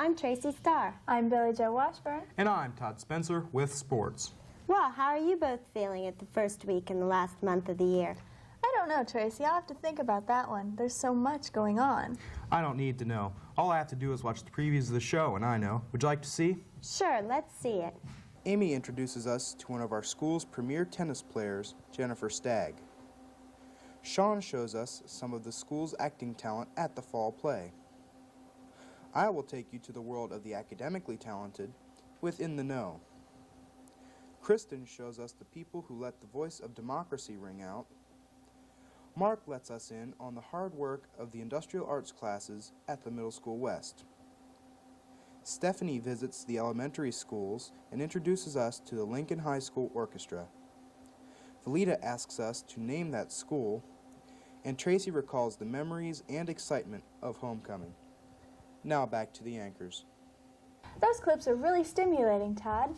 I'm Tracy Starr. I'm Billy Jo Washburn. And I'm Todd Spencer with sports. Well, how are you both feeling at the first week in the last month of the year? I don't know, Tracy. I'll have to think about that one. There's so much going on. I don't need to know. All I have to do is watch the previews of the show, and I know. Would you like to see? Sure, let's see it. Amy introduces us to one of our school's premier tennis players, Jennifer Stagg. Sean shows us some of the school's acting talent at the fall play. I will take you to the world of the academically talented within the know. Kristen shows us the people who let the voice of democracy ring out. Mark lets us in on the hard work of the industrial arts classes at the Middle School West. Stephanie visits the elementary schools and introduces us to the Lincoln High School Orchestra. Valita asks us to name that school, and Tracy recalls the memories and excitement of homecoming. Now back to the anchors. Those clips are really stimulating, Todd.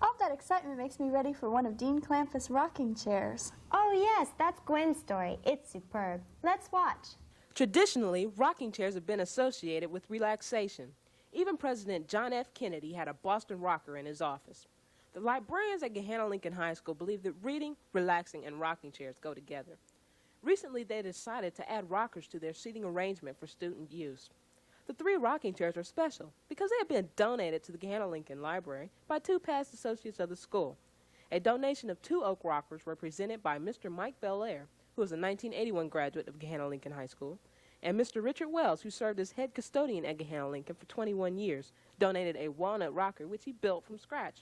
All that excitement makes me ready for one of Dean Clampus' rocking chairs. Oh yes, that's Gwen's story. It's superb. Let's watch. Traditionally, rocking chairs have been associated with relaxation. Even President John F. Kennedy had a Boston rocker in his office. The librarians at Gahanna Lincoln High School believe that reading, relaxing, and rocking chairs go together. Recently, they decided to add rockers to their seating arrangement for student use. The 3 rocking chairs are special because they have been donated to the Gahanna Lincoln Library by 2 past associates of the school. A donation of 2 oak rockers were presented by Mr. Mike Belair, who was a 1981 graduate of Gahanna Lincoln High School, and Mr. Richard Wells, who served as head custodian at Gahanna Lincoln for 21 years, donated a walnut rocker which he built from scratch.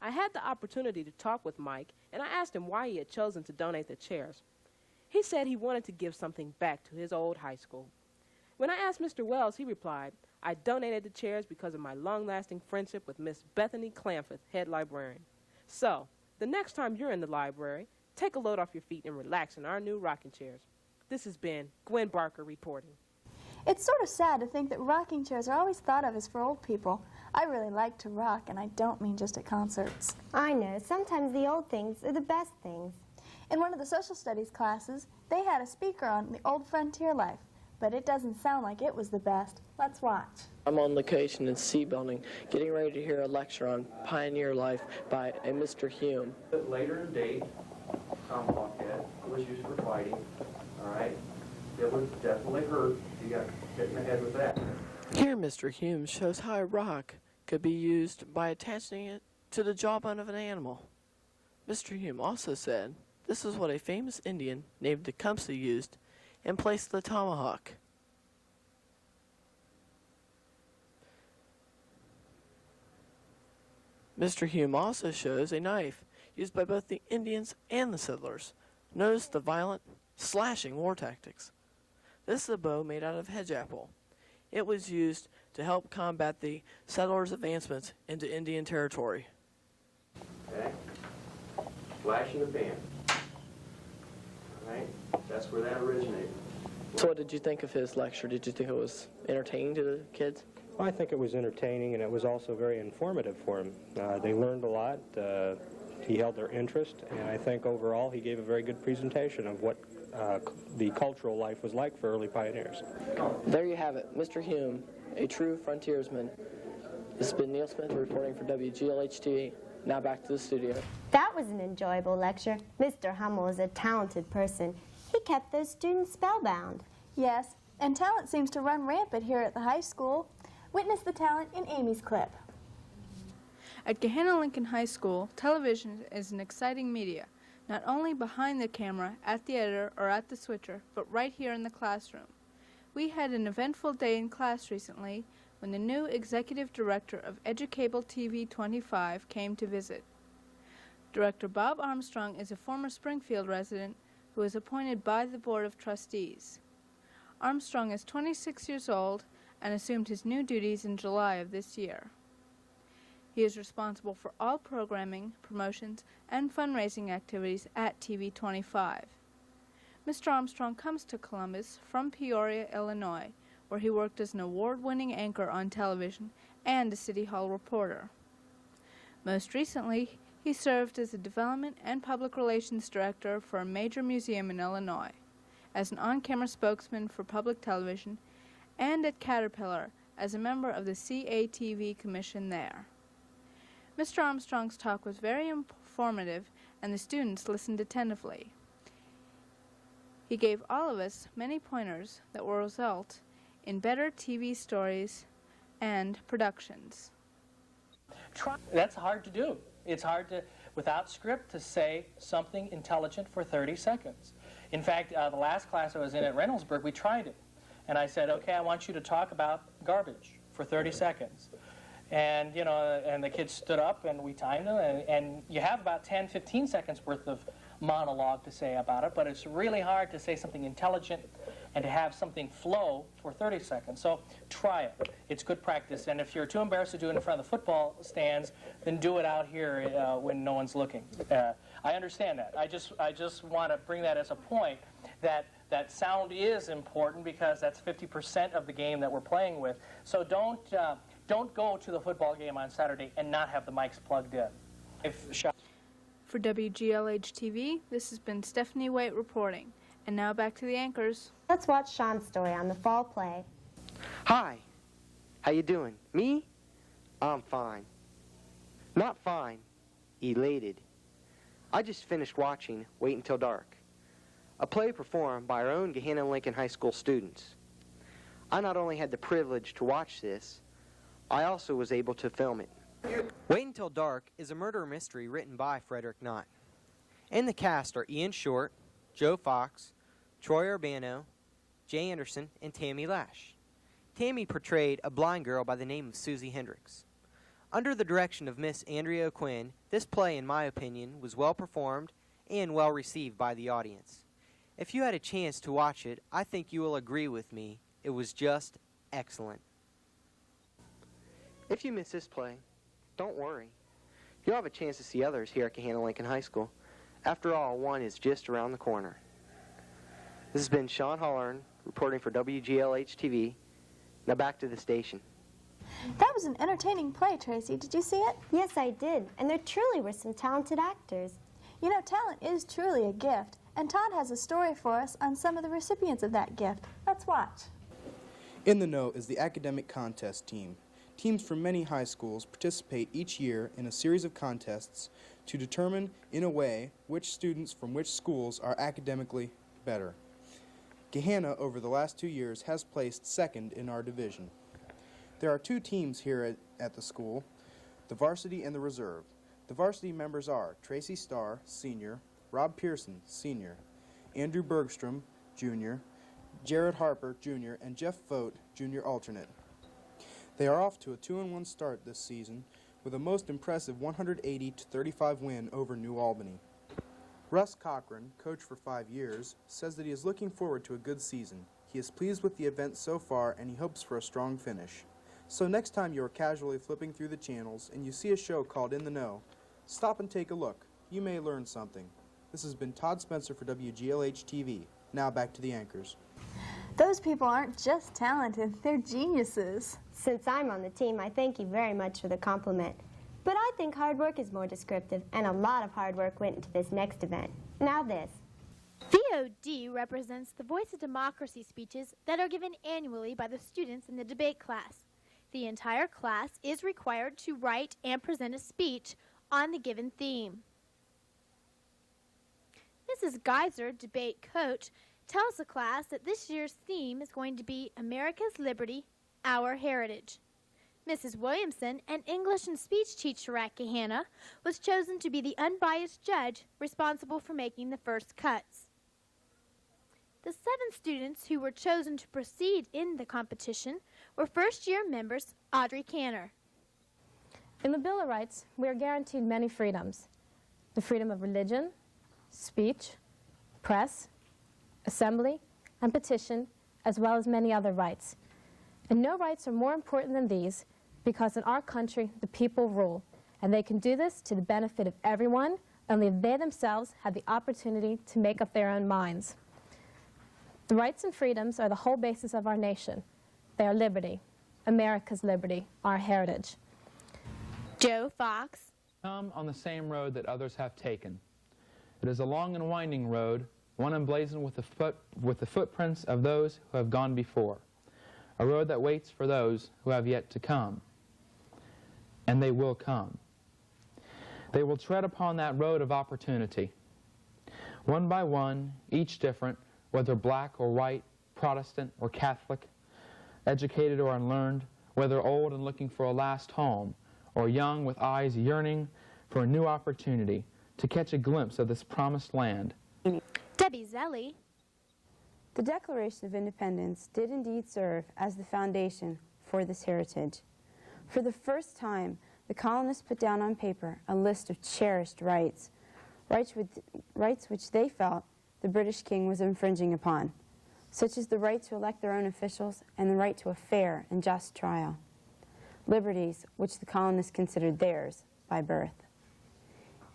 I had the opportunity to talk with Mike, and I asked him why he had chosen to donate the chairs. He said he wanted to give something back to his old high school. When I asked Mr. Wells, he replied, I donated the chairs because of my long-lasting friendship with Miss Bethany Clamford, head librarian. So, the next time you're in the library, take a load off your feet and relax in our new rocking chairs. This has been Gwen Barker reporting. It's sort of sad to think that rocking chairs are always thought of as for old people. I really like to rock, and I don't mean just at concerts. I know, sometimes the old things are the best things. In one of the social studies classes, they had a speaker on the old frontier life, but it doesn't sound like it was the best. Let's watch. I'm on location in C Building, getting ready to hear a lecture on pioneer life by a Mr. Hume. Later in date, tomahawk head was used for fighting, all right? It would definitely hurt if you got hit in the head with that. Here Mr. Hume shows how a rock could be used by attaching it to the jawbone of an animal. Mr. Hume also said this is what a famous Indian named Tecumseh used in place of the tomahawk. Mr. Hume also shows a knife used by both the Indians and the settlers. Notice the violent, slashing war tactics. This is a bow made out of hedgeapple. It was used to help combat the settlers' advancements into Indian territory. Okay? Flash in the pan. All right? That's where that originated. So what did you think of his lecture? Did you think it was entertaining to the kids? I think it was entertaining, and it was also very informative for them. They learned a lot. He held their interest, and I think overall he gave a very good presentation of what the cultural life was like for early pioneers. There you have it, Mr. Hume, a true frontiersman. This has been Neil Smith reporting for WGLH TV. Now back to the studio. That was an enjoyable lecture. Mr. Hummel is a talented person. He kept those students spellbound. Yes, and talent seems to run rampant here at the high school. Witness the talent in Amy's clip. At Gahanna Lincoln High School, television is an exciting media, not only behind the camera, at the editor, or at the switcher, but right here in the classroom. We had an eventful day in class recently when the new executive director of Educable TV 25 came to visit. Director Bob Armstrong is a former Springfield resident who was appointed by the Board of Trustees. Armstrong is 26 years old and assumed his new duties in July of this year. He is responsible for all programming, promotions, and fundraising activities at TV 25. Mr. Armstrong comes to Columbus from Peoria, Illinois, where he worked as an award-winning anchor on television and a City Hall reporter. Most recently, he served as a development and public relations director for a major museum in Illinois, as an on-camera spokesman for public television, and at Caterpillar as a member of the CATV Commission there. Mr. Armstrong's talk was very informative, and the students listened attentively. He gave all of us many pointers that will result in better TV stories and productions. That's hard to do. It's hard to, without script, to say something intelligent for 30 seconds. In fact, the last class I was in at Reynoldsburg, we tried it. And I said, okay, I want you to talk about garbage for 30 seconds. And, you know, and the kids stood up and we timed them. And you have about 10, 15 seconds worth of monologue to say about it, but it's really hard to say something intelligent and to have something flow for 30 seconds. So try it. It's good practice. And if you're too embarrassed to do it in front of the football stands, then do it out here when no one's looking. I understand that. I just want to bring that as a point that sound is important because that's 50% of the game that we're playing with. So don't go to the football game on Saturday and not have the mics plugged in. For WGLH TV, this has been Stephanie Waite reporting. And now back to the anchors. Let's watch Sean's story on the fall play. Hi. How you doing? Me? I'm fine. Not fine. Elated. I just finished watching Wait Until Dark, a play performed by our own Gahanna Lincoln High School students. I not only had the privilege to watch this, I also was able to film it. Wait Until Dark is a murder mystery written by Frederick Knott. In the cast are Ian Short, Joe Fox, Troy Orbano, Jay Anderson, and Tammy Lash. Tammy portrayed a blind girl by the name of Susie Hendricks. Under the direction of Miss Andrea Quinn, this play, in my opinion, was well performed and well received by the audience. If you had a chance to watch it, I think you will agree with me. It was just excellent. If you miss this play, don't worry. You'll have a chance to see others here at Gahanna Lincoln High School. After all, one is just around the corner. This has been Sean Holler reporting for WGLH TV. Now back to the station. That was an entertaining play, Tracy. Did you see it? Yes, I did. And there truly were some talented actors. You know, talent is truly a gift. And Todd has a story for us on some of the recipients of that gift. Let's watch. In the Know is the academic contest team. Teams from many high schools participate each year in a series of contests to determine, in a way, which students from which schools are academically better. Gahanna, over the last 2 years, has placed second in our division. There are two teams here at the school, the varsity and the reserve. The varsity members are Tracy Starr, senior, Rob Pearson, senior, Andrew Bergstrom, junior, Jared Harper, junior, and Jeff Vogt, junior alternate. They are off to a 2-1 start this season with a most impressive 180-35 win over New Albany. Russ Cochran, coach for 5 years, says that he is looking forward to a good season. He is pleased with the event so far and he hopes for a strong finish. So next time you are casually flipping through the channels and you see a show called In the Know, stop and take a look. You may learn something. This has been Todd Spencer for WGLH TV. Now back to the anchors. Those people aren't just talented, they're geniuses. Since I'm on the team, I thank you very much for the compliment. But I think hard work is more descriptive, and a lot of hard work went into this next event. Now this. VOD represents the Voice of Democracy speeches that are given annually by the students in the debate class. The entire class is required to write and present a speech on the given theme. Mrs. Geiser, debate coach, tells the class that this year's theme is going to be America's Liberty, Our Heritage. Mrs. Williamson, an English and speech teacher at Gahanna, was chosen to be the unbiased judge responsible for making the first cuts. The 7 students who were chosen to proceed in the competition were first-year members Audrey Canner. In the Bill of Rights, we are guaranteed many freedoms. The freedom of religion, speech, press, assembly, and petition, as well as many other rights. And no rights are more important than these because in our country, the people rule, and they can do this to the benefit of everyone, only they themselves have the opportunity to make up their own minds. The rights and freedoms are the whole basis of our nation. They are liberty, America's liberty, our heritage. Joe Fox. Come on the same road that others have taken. It is a long and winding road, one emblazoned with the footprints of those who have gone before. a road that waits for those who have yet to come. And they will come. They will tread upon that road of opportunity. One by one, each different, whether black or white, Protestant or Catholic, educated or unlearned, whether old and looking for a last home, or young with eyes yearning for a new opportunity to catch a glimpse of this promised land. Debbie Zelli. The Declaration of Independence did indeed serve as the foundation for this heritage. For the first time, the colonists put down on paper a list of cherished rights, rights which they felt the British king was infringing upon, such as the right to elect their own officials and the right to a fair and just trial, liberties which the colonists considered theirs by birth.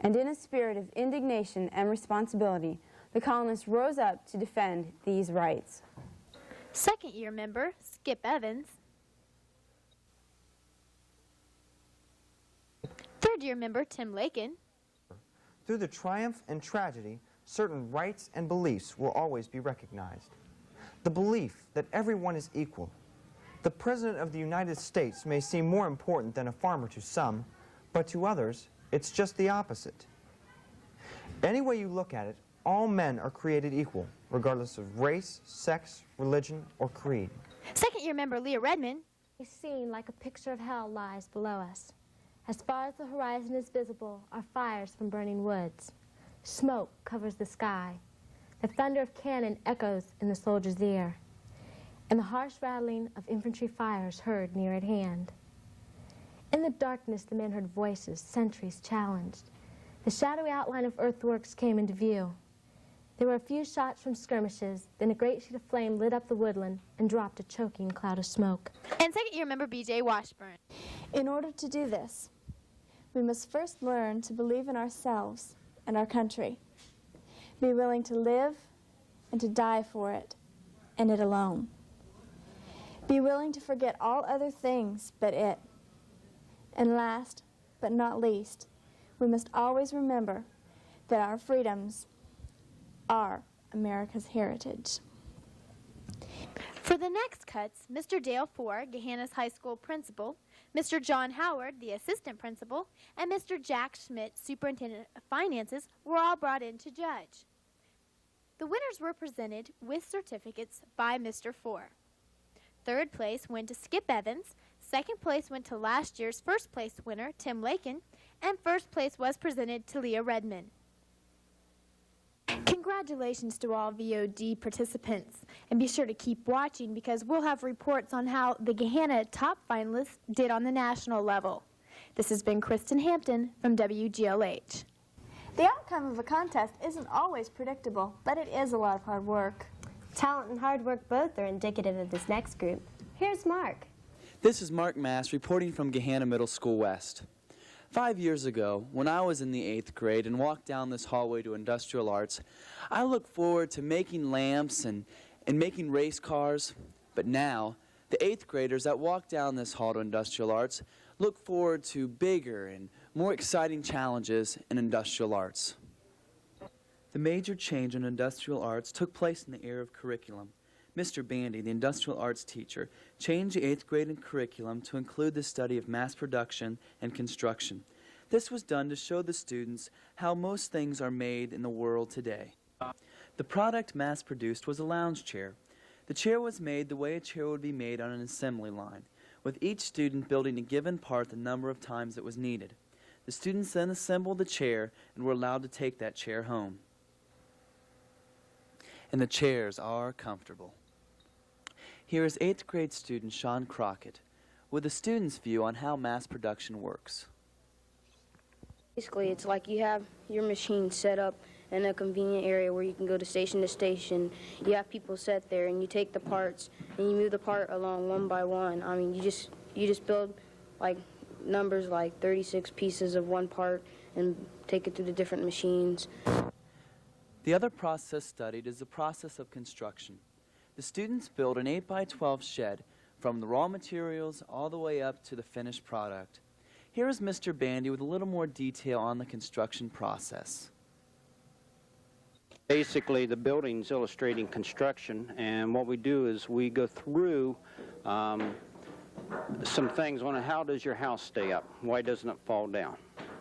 And in a spirit of indignation and responsibility, the colonists rose up to defend these rights. Second-year member Skip Evans. Third-year member Tim Lakin. Through the triumph and tragedy, certain rights and beliefs will always be recognized. The belief that everyone is equal. The President of the United States may seem more important than a farmer to some, but to others, it's just the opposite. Any way you look at it, all men are created equal, regardless of race, sex, religion, or creed. Second-year member Leah Redmond. A scene like a picture of hell lies below us. As far as the horizon is visible are fires from burning woods. Smoke covers the sky. The thunder of cannon echoes in the soldier's ear, and the harsh rattling of infantry fires heard near at hand. In the darkness the men heard voices, sentries challenged. The shadowy outline of earthworks came into view. There were a few shots from skirmishes, then a great sheet of flame lit up the woodland and dropped a choking cloud of smoke. And second-year member B.J. Washburn. In order to do this, we must first learn to believe in ourselves and our country. Be willing to live and to die for it, and it alone. Be willing to forget all other things but it. And last, but not least, we must always remember that our freedoms are America's heritage. For the next cuts, Mr. Dale Ford, Gahanna's high school principal, Mr. John Howard, the assistant principal, and Mr. Jack Schmidt, superintendent of finances, were all brought in to judge. The winners were presented with certificates by Mr. Ford. Third place went to Skip Evans, second place went to last year's first place winner, Tim Lakin, and first place was presented to Leah Redmond. Congratulations to all VOD participants, and be sure to keep watching because we'll have reports on how the Gahanna top finalists did on the national level. This has been Kristen Hampton from WGLH. The outcome of a contest isn't always predictable, but it is a lot of hard work. Talent and hard work both are indicative of this next group. Here's Mark. This is Mark Mass reporting from Gahanna Middle School West. 5 years ago, when I was in the 8th grade and walked down this hallway to industrial arts, I looked forward to making lamps and making race cars. But now, the 8th graders that walk down this hall to industrial arts look forward to bigger and more exciting challenges in industrial arts. The major change in industrial arts took place in the era of curriculum. Mr. Bandy, the industrial arts teacher, changed the 8th grade curriculum to include the study of mass production and construction. This was done to show the students how most things are made in the world today. The product mass produced was a lounge chair. The chair was made the way a chair would be made on an assembly line, with each student building a given part the number of times it was needed. The students then assembled the chair and were allowed to take that chair home. And the chairs are comfortable. Here is 8th grade student Sean Crockett with a student's view on how mass production works. Basically, it's like you have your machine set up in a convenient area where you can go to station. You have people set there, and you take the parts and you move the part along one by one. I mean, you just build like numbers like 36 pieces of one part and take it through the different machines. The other process studied is the process of construction. The students build an 8x12 shed from the raw materials all the way up to the finished product. Here is Mr. Bandy with a little more detail on the construction process. Basically, the building's illustrating construction, and what we do is we go through some things on how does your house stay up? Why doesn't it fall down?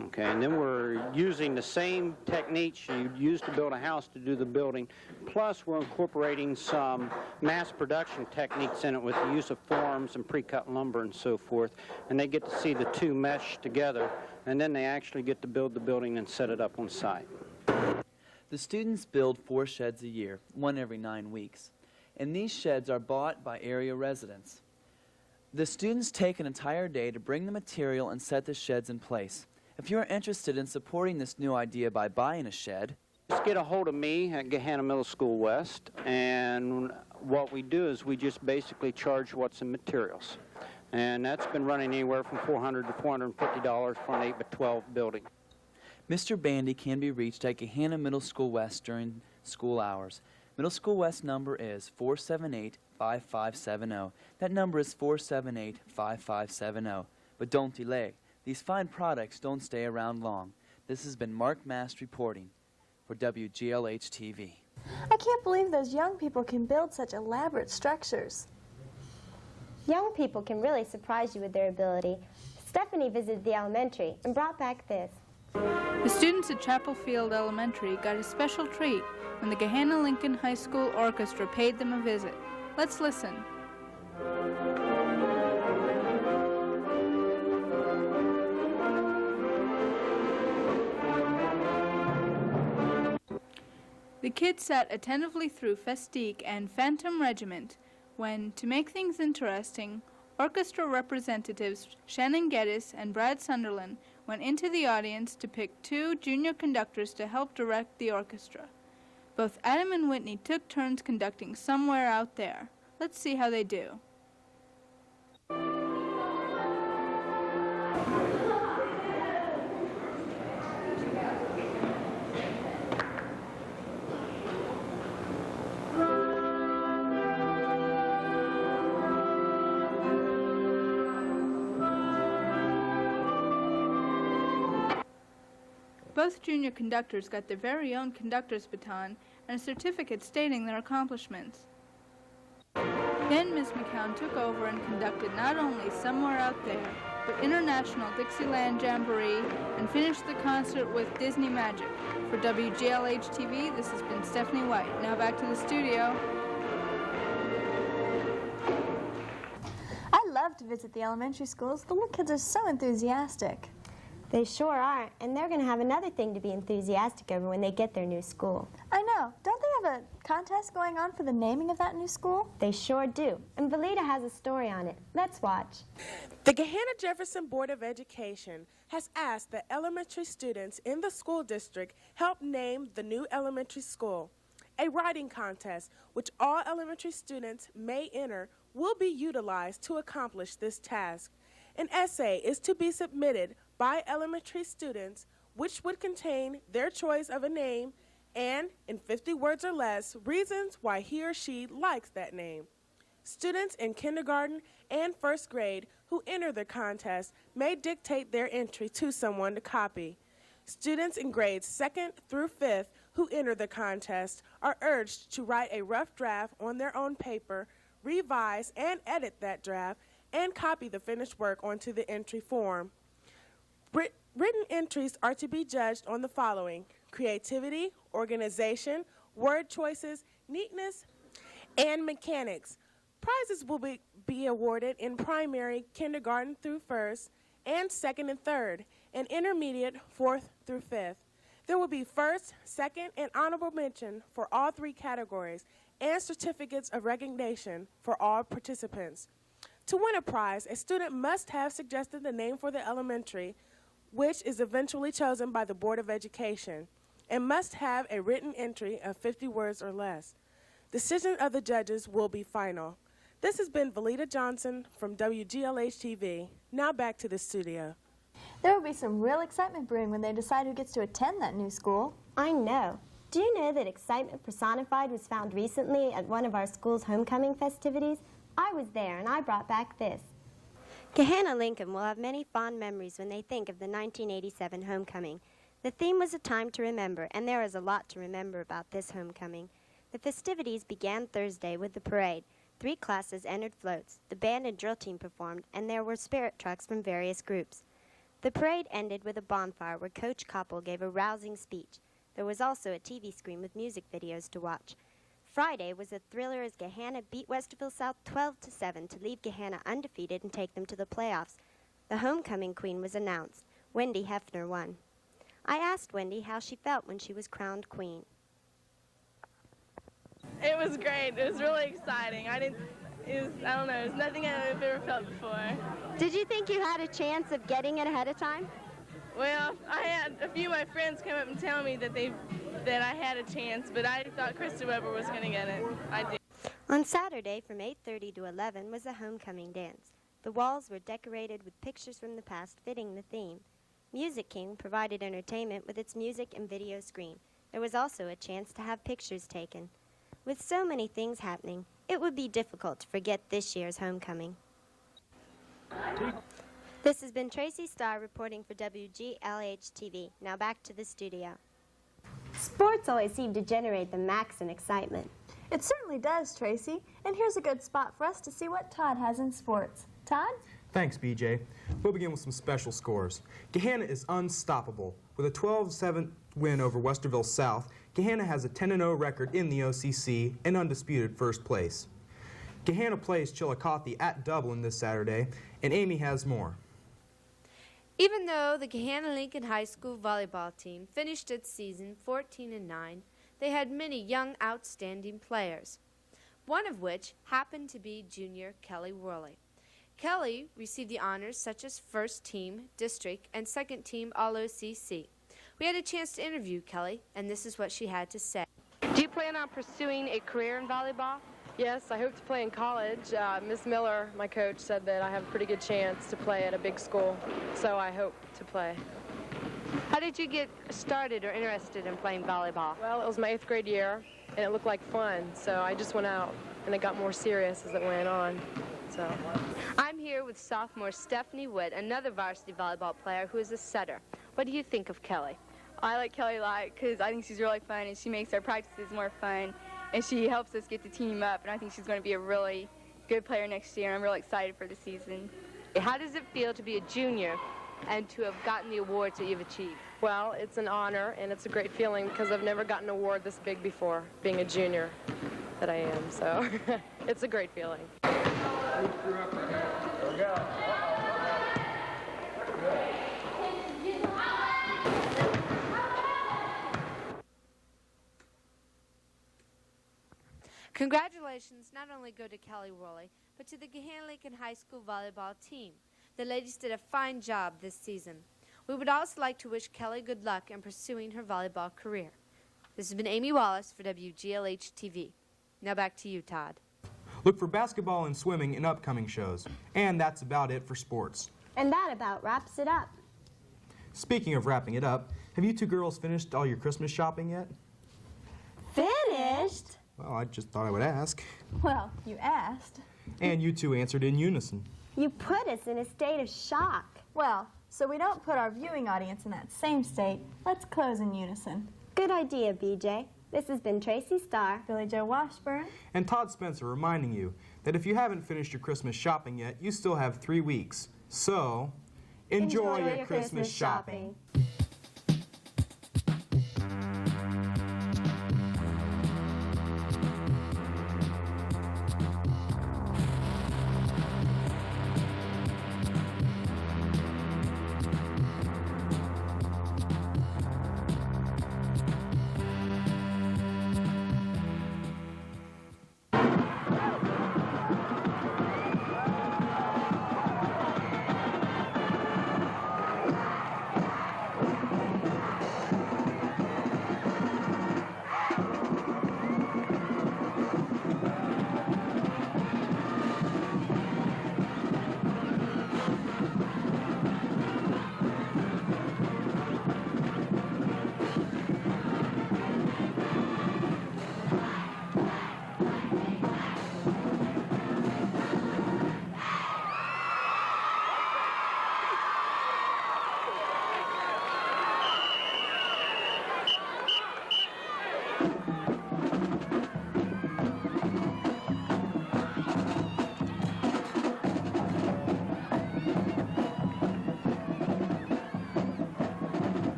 Okay, and then we're using the same techniques you use to build a house to do the building, plus we're incorporating some mass production techniques in it with the use of forms and pre-cut lumber and so forth, and they get to see the two mesh together, and then they actually get to build the building and set it up on site. The students build 4 sheds a year, one every 9 weeks, and these sheds are bought by area residents. The students take an entire day to bring the material and set the sheds in place. If you're interested in supporting this new idea by buying a shed, just get a hold of me at Gahanna Middle School West, and what we do is we just basically charge what's in materials. And that's been running anywhere from $400 to $450 for an 8x12 building. Mr. Bandy can be reached at Gahanna Middle School West during school hours. Middle School West number is 478-5570. That number is 478-5570. But don't delay. These fine products don't stay around long. This has been Mark Mast reporting for WGLH TV. I can't believe those young people can build such elaborate structures. Young people can really surprise you with their ability. Stephanie visited the elementary and brought back this. The students at Chapelfield Elementary got a special treat when the Gahanna Lincoln High School Orchestra paid them a visit. Let's listen. The kids sat attentively through Festique and Phantom Regiment when, to make things interesting, orchestra representatives Shannon Geddes and Brad Sunderland went into the audience to pick 2 junior conductors to help direct the orchestra. Both Adam and Whitney took turns conducting Somewhere Out There. Let's see how they do. Both junior conductors got their very own conductor's baton and a certificate stating their accomplishments. Then Miss McCown took over and conducted not only Somewhere Out There, but International Dixieland Jamboree, and finished the concert with Disney Magic. For WGLH TV, this has been Stephanie White. Now back to the studio. I love to visit the elementary schools. The little kids are so enthusiastic. They sure are, and they're going to have another thing to be enthusiastic over when they get their new school. I know. Don't they have a contest going on for the naming of that new school? They sure do, and Valita has a story on it. Let's watch. The Gahanna Jefferson Board of Education has asked that elementary students in the school district help name the new elementary school. A writing contest, which all elementary students may enter, will be utilized to accomplish this task. An essay is to be submitted by elementary students, which would contain their choice of a name and, in 50 words or less, reasons why he or she likes that name. Students in kindergarten and first grade who enter the contest may dictate their entry to someone to copy. Students in grades 2nd through 5th who enter the contest are urged to write a rough draft on their own paper, revise and edit that draft, and copy the finished work onto the entry form. Written entries are to be judged on the following: creativity, organization, word choices, neatness, and mechanics. Prizes will be awarded in primary, kindergarten through 1st, and 2nd and 3rd, and intermediate, 4th through 5th. There will be 1st, 2nd, and honorable mention for all 3 categories, and certificates of recognition for all participants. To win a prize, a student must have suggested the name for the elementary, which is eventually chosen by the Board of Education, and must have a written entry of 50 words or less. Decision of the judges will be final. This has been Valita Johnson from WGLH TV. Now back to the studio. There will be some real excitement brewing when they decide who gets to attend that new school. I know. Do you know that excitement personified was found recently at one of our school's homecoming festivities? I was there, and I brought back this. Gahanna Lincoln will have many fond memories when they think of the 1987 homecoming. The theme was a time to remember, and there is a lot to remember about this homecoming. The festivities began Thursday with the parade. 3 classes entered floats, the band and drill team performed, and there were spirit trucks from various groups. The parade ended with a bonfire where Coach Koppel gave a rousing speech. There was also a TV screen with music videos to watch. Friday was a thriller as Gahanna beat Westerville South 12-7 to leave Gahanna undefeated and take them to the playoffs. The homecoming queen was announced. Wendy Hefner won. I asked Wendy how she felt when she was crowned queen. It was great. It was really exciting. I don't know, it was nothing I've ever felt before. Did you think you had a chance of getting it ahead of time? Well, I had a few of my friends come up and tell me that I had a chance, but I thought Krista Weber was going to get it. I did. On Saturday from 8:30 to 11 was a homecoming dance. The walls were decorated with pictures from the past fitting the theme. Music King provided entertainment with its music and video screen. There was also a chance to have pictures taken. With so many things happening, it would be difficult to forget this year's homecoming. This has been Tracy Starr reporting for WGLH TV. Now back to the studio. Sports always seem to generate the max in excitement. It certainly does, Tracy. And here's a good spot for us to see what Todd has in sports. Todd? Thanks, BJ. We'll begin with some special scores. Gahanna is unstoppable. With a 12-7 win over Westerville South, Gahanna has a 10-0 record in the OCC and undisputed first place. Gahanna plays Chillicothe at Dublin this Saturday, and Amy has more. Even though the Gahanna Lincoln High School volleyball team finished its season 14-9, they had many young, outstanding players, one of which happened to be junior Kelly Worley. Kelly received the honors such as first team, district, and second team All-OCC. We had a chance to interview Kelly, and this is what she had to say. Do you plan on pursuing a career in volleyball? Yes, I hope to play in college. Miss Miller, my coach, said that I have a pretty good chance to play at a big school, so I hope to play. How did you get started or interested in playing volleyball? Well, it was my 8th grade year, and it looked like fun, so I just went out, and it got more serious as it went on. So. I'm here with sophomore Stephanie Wood, another varsity volleyball player who is a setter. What do you think of Kelly? I like Kelly a lot because I think she's really fun and she makes our practices more fun and she helps us get the team up, and I think she's going to be a really good player next year. I'm really excited for the season. How does it feel to be a junior and to have gotten the awards that you've achieved? Well, it's an honor and it's a great feeling because I've never gotten an award this big before, being a junior that I am, so it's a great feeling. Congratulations not only go to Kelly Worley, but to the Gahanna Lincoln High School volleyball team. The ladies did a fine job this season. We would also like to wish Kelly good luck in pursuing her volleyball career. This has been Amy Wallace for WGLH TV. Now back to you, Todd. Look for basketball and swimming in upcoming shows. And that's about it for sports. And that about wraps it up. Speaking of wrapping it up, have you two girls finished all your Christmas shopping yet? Finished? Well, I just thought I would ask. Well, you asked. And you two answered in unison. You put us in a state of shock. Well, so we don't put our viewing audience in that same state, let's close in unison. Good idea, BJ. This has been Tracy Starr, Billy Joe Washburn, and Todd Spencer reminding you that if you haven't finished your Christmas shopping yet, you still have 3 weeks. So, enjoy your Christmas shopping.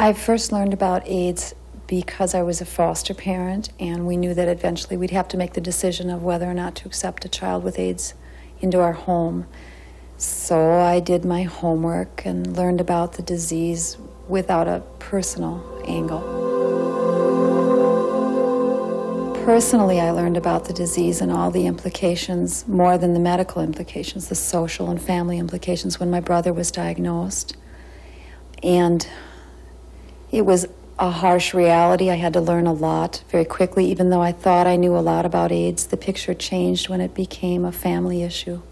I first learned about AIDS because I was a foster parent, and we knew that eventually we'd have to make the decision of whether or not to accept a child with AIDS into our home. So I did my homework and learned about the disease without a personal angle. Personally, I learned about the disease and all the implications, more than the medical implications, the social and family implications, when my brother was diagnosed. And it was a harsh reality. I had to learn a lot very quickly. Even though I thought I knew a lot about AIDS, the picture changed when it became a family issue.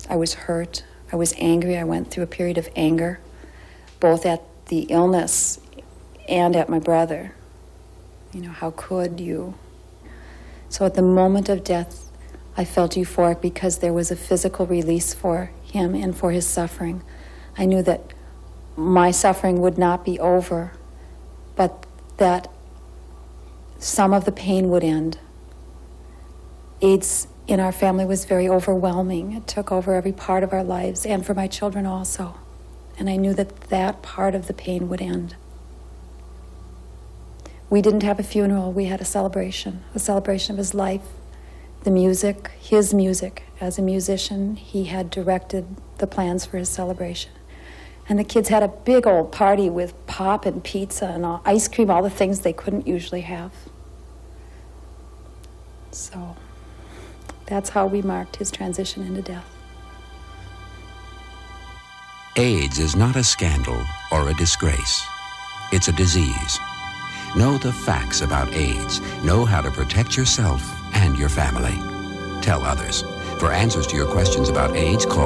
I was hurt. I was angry. I went through a period of anger, both at the illness and at my brother. You know, how could you? So at the moment of death, I felt euphoric because there was a physical release for him and for his suffering. I knew that my suffering would not be over, but that some of the pain would end. AIDS in our family was very overwhelming. It took over every part of our lives, and for my children also. And I knew that that part of the pain would end. We didn't have a funeral, we had a celebration of his life. The music, his music. As a musician, he had directed the plans for his celebration. And the kids had a big old party with pop and pizza and ice cream, all the things they couldn't usually have. So that's how we marked his transition into death. AIDS is not a scandal or a disgrace. It's a disease. Know the facts about AIDS. Know how to protect yourself and your family. Tell others. For answers to your questions about AIDS, call